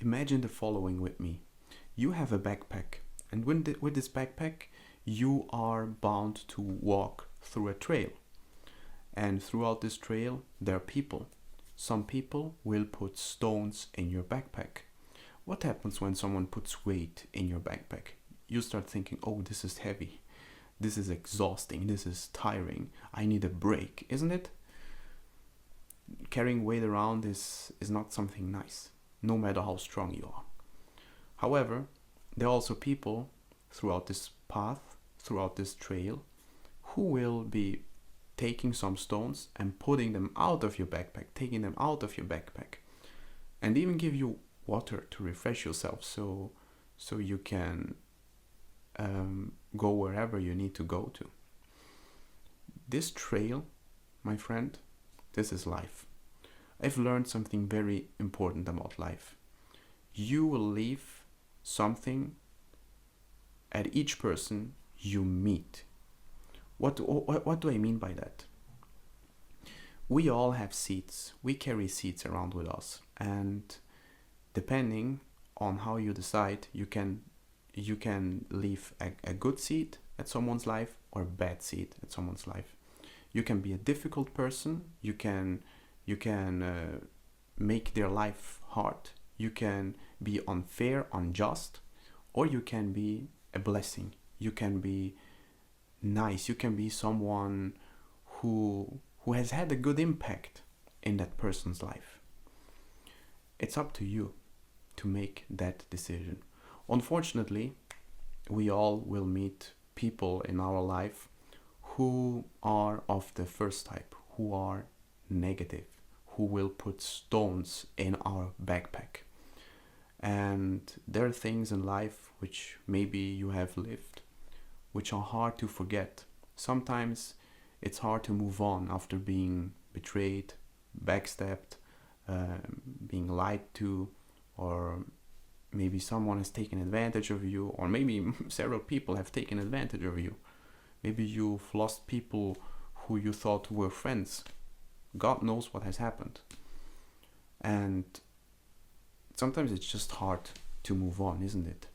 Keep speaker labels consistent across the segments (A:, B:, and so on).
A: Imagine the following with me. You have a backpack, and with this backpack, you are bound to walk through a trail. And throughout this trail, there are people. Some people will put stones in your backpack. What happens when someone puts weight in your backpack? You start thinking, oh, this is heavy. This is exhausting. This is tiring. I need a break, isn't it? Carrying weight around is not something nice, no matter how strong you are. However, there are also people throughout this path, throughout this trail, who will be taking some stones and putting them out of your backpack, taking them out of your backpack, and even give you water to refresh yourself so you can go wherever you need to go to. This trail, my friend, this is life. I've learned something very important about life. You will leave something at each person you meet. What do I mean by that? We all have seeds. We carry seeds around with us, and depending on how you decide, you can leave a good seed at someone's life or a bad seed at someone's life. You can be a difficult person. You can make their life hard. You can be unfair, unjust, or you can be a blessing. You can be nice. You can be someone who has had a good impact in that person's life. It's up to you to make that decision. Unfortunately, we all will meet people in our life who are of the first type, who are negative, who will put stones in our backpack. And there are things in life which maybe you have lived, which are hard to forget. Sometimes it's hard to move on after being betrayed, backstabbed, being lied to, or maybe someone has taken advantage of you, or maybe several people have taken advantage of you. Maybe you've lost people who you thought were friends. God knows what has happened. And sometimes it's just hard to move on, isn't it?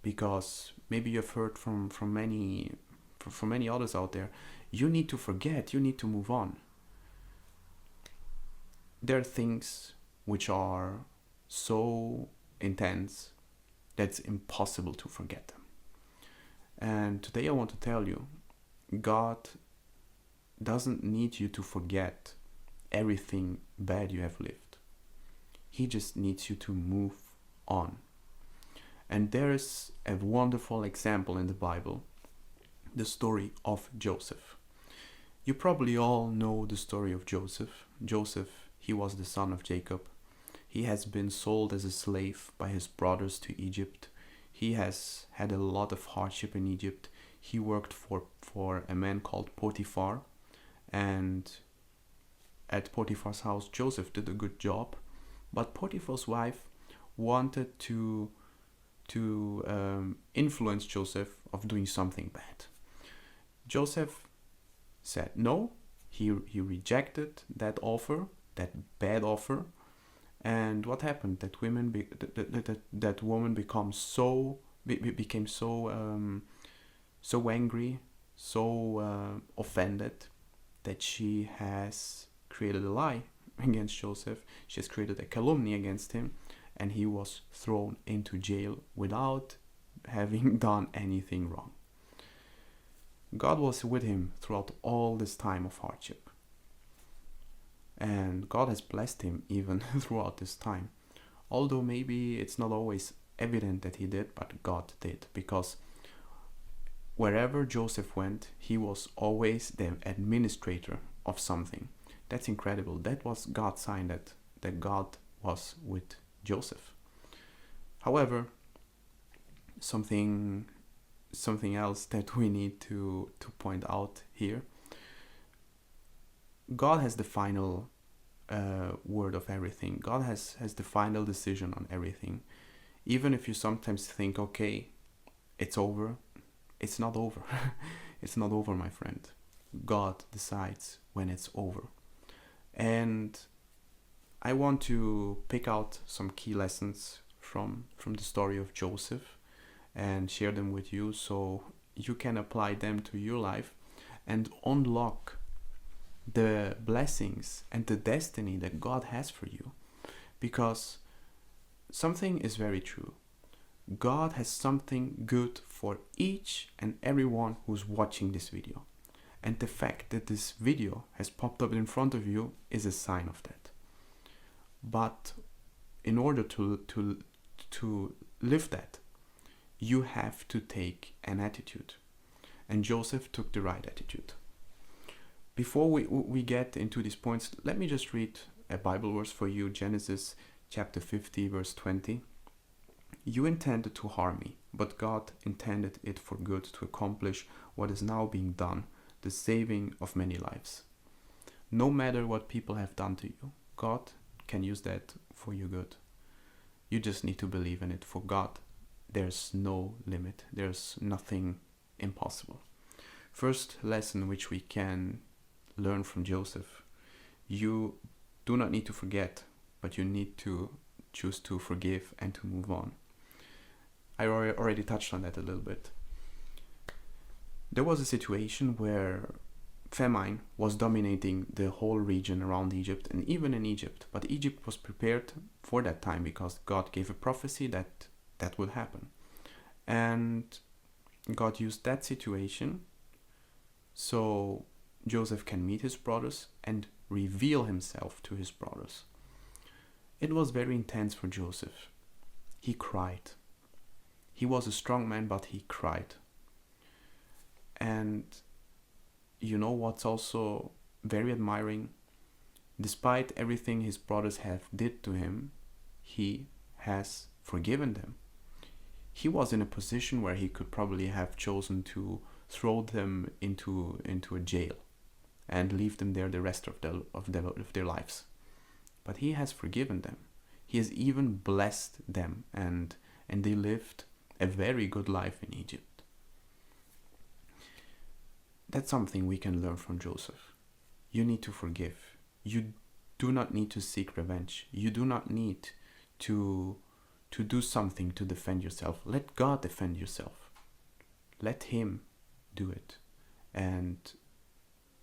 A: Because maybe you've heard from many others out there, you need to forget, you need to move on. There are things which are so intense that it's impossible to forget them. And today I want to tell you, God doesn't need you to forget everything bad you have lived. He just needs you to move on. And there is a wonderful example in the Bible, the story of Joseph. You probably all know the story of Joseph. Joseph, he was the son of Jacob. He has been sold as a slave by his brothers to Egypt. He has had a lot of hardship in Egypt. He worked for a man called Potiphar, and at Potiphar's house, Joseph did a good job, but Potiphar's wife wanted to influence Joseph of doing something bad. Joseph said no. He rejected that offer, that bad offer. And what happened? That woman became so angry, so offended, that she has created a lie against Joseph. She has created a calumny against him, and he was thrown into jail without having done anything wrong. God was with him throughout all this time of hardship. And God has blessed him even throughout this time. Although maybe it's not always evident that he did, but God did. Because wherever Joseph went, he was always the administrator of something. That's incredible. That was God's sign that God was with Joseph. However, something else that we need to point out here. God has the final word of everything. God has the final decision on everything. Even if you sometimes think, okay, it's over, it's not over. It's not over, my friend. God decides when it's over. And I want to pick out some key lessons from the story of Joseph and share them with you so you can apply them to your life and unlock the blessings and the destiny that God has for you. Because something is very true. God has something good for each and everyone who's watching this video. And the fact that this video has popped up in front of you is a sign of that. But in order to live that, you have to take an attitude. And Joseph took the right attitude. Before we get into these points, let me just read a Bible verse for you. Genesis chapter 50, verse 20. You intended to harm me, but God intended it for good to accomplish what is now being done, the saving of many lives. No matter what people have done to you, God can use that for your good. You just need to believe in it. For God, there's no limit. There's nothing impossible. First lesson which we can learn from Joseph: you do not need to forget, but you need to choose to forgive and to move on. I already touched on that a little bit. There was a situation where famine was dominating the whole region around Egypt and even in Egypt. But Egypt was prepared for that time because God gave a prophecy that that would happen. And God used that situation so Joseph can meet his brothers and reveal himself to his brothers. It was very intense for Joseph. He cried. He was a strong man, but he cried. And you know what's also very admiring? Despite everything his brothers have did to him, he has forgiven them. He was in a position where he could probably have chosen to throw them into a jail and leave them there the rest of their lives. But he has forgiven them. He has even blessed them, and they lived a very good life in Egypt. That's something we can learn from Joseph. You need to forgive. You do not need to seek revenge. You do not need to do something to defend yourself. Let God defend yourself. Let Him do it. And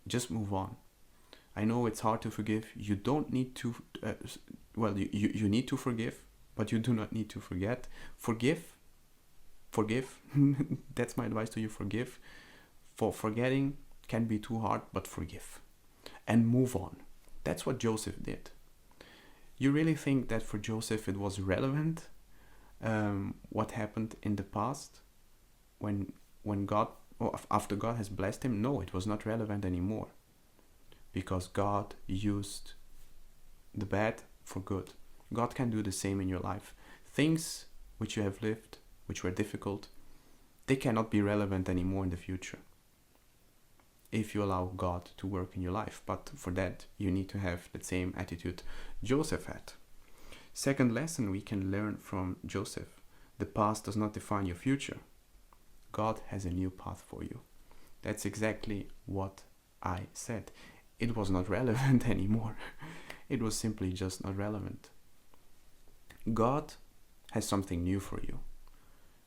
A: just move on. I know it's hard to forgive. You don't need to, you need to forgive, but you do not need to forget. Forgive. That's my advice to you. Forgive. For forgetting can be too hard, but forgive. And move on. That's what Joseph did. You really think that for Joseph it was relevant what happened in the past when God, or after God has blessed him? No, it was not relevant anymore. Because God used the bad for good. God can do the same in your life. Things which you have lived, which were difficult, they cannot be relevant anymore in the future if you allow God to work in your life. But for that, you need to have the same attitude Joseph had. Second lesson we can learn from Joseph: the past does not define your future. God has a new path for you. That's exactly what I said. It was not relevant anymore. It was simply just not relevant. God has something new for you.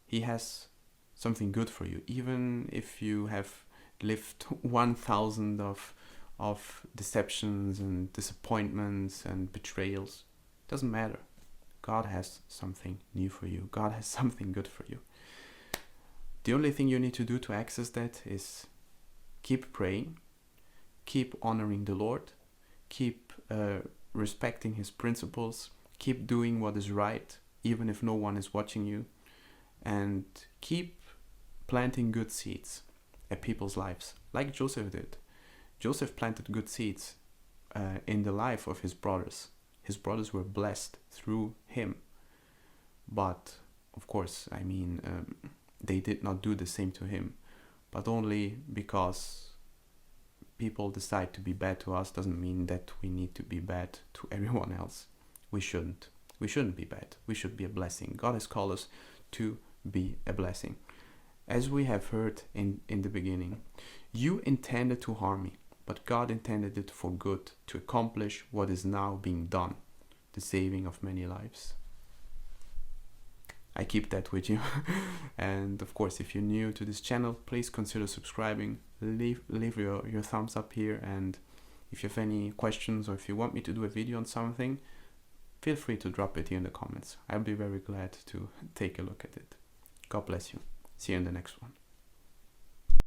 A: He has something good for you. Even if you have lived 1,000 of deceptions and disappointments and betrayals, doesn't matter. God has something new for you. God has something good for you. The only thing you need to do to access that is keep praying, keep honoring the Lord, keep respecting His principles, keep doing what is right, even if no one is watching you, and keep planting good seeds at people's lives, like Joseph did. Joseph planted good seeds in the life of his brothers. His brothers were blessed through him. But, of course, they did not do the same to him. But only because people decide to be bad to us doesn't mean that we need to be bad to everyone else. We shouldn't. We shouldn't be bad. We should be a blessing. God has called us to be a blessing. As we have heard in the beginning, you intended to harm me, but God intended it for good, to accomplish what is now being done, the saving of many lives. I keep that with you. And of course, if you're new to this channel, please consider subscribing. Leave your thumbs up here, and if you have any questions or if you want me to do a video on something, feel free to drop it here in the comments. I'll be very glad to take a look at it. God bless you. See you in the next one.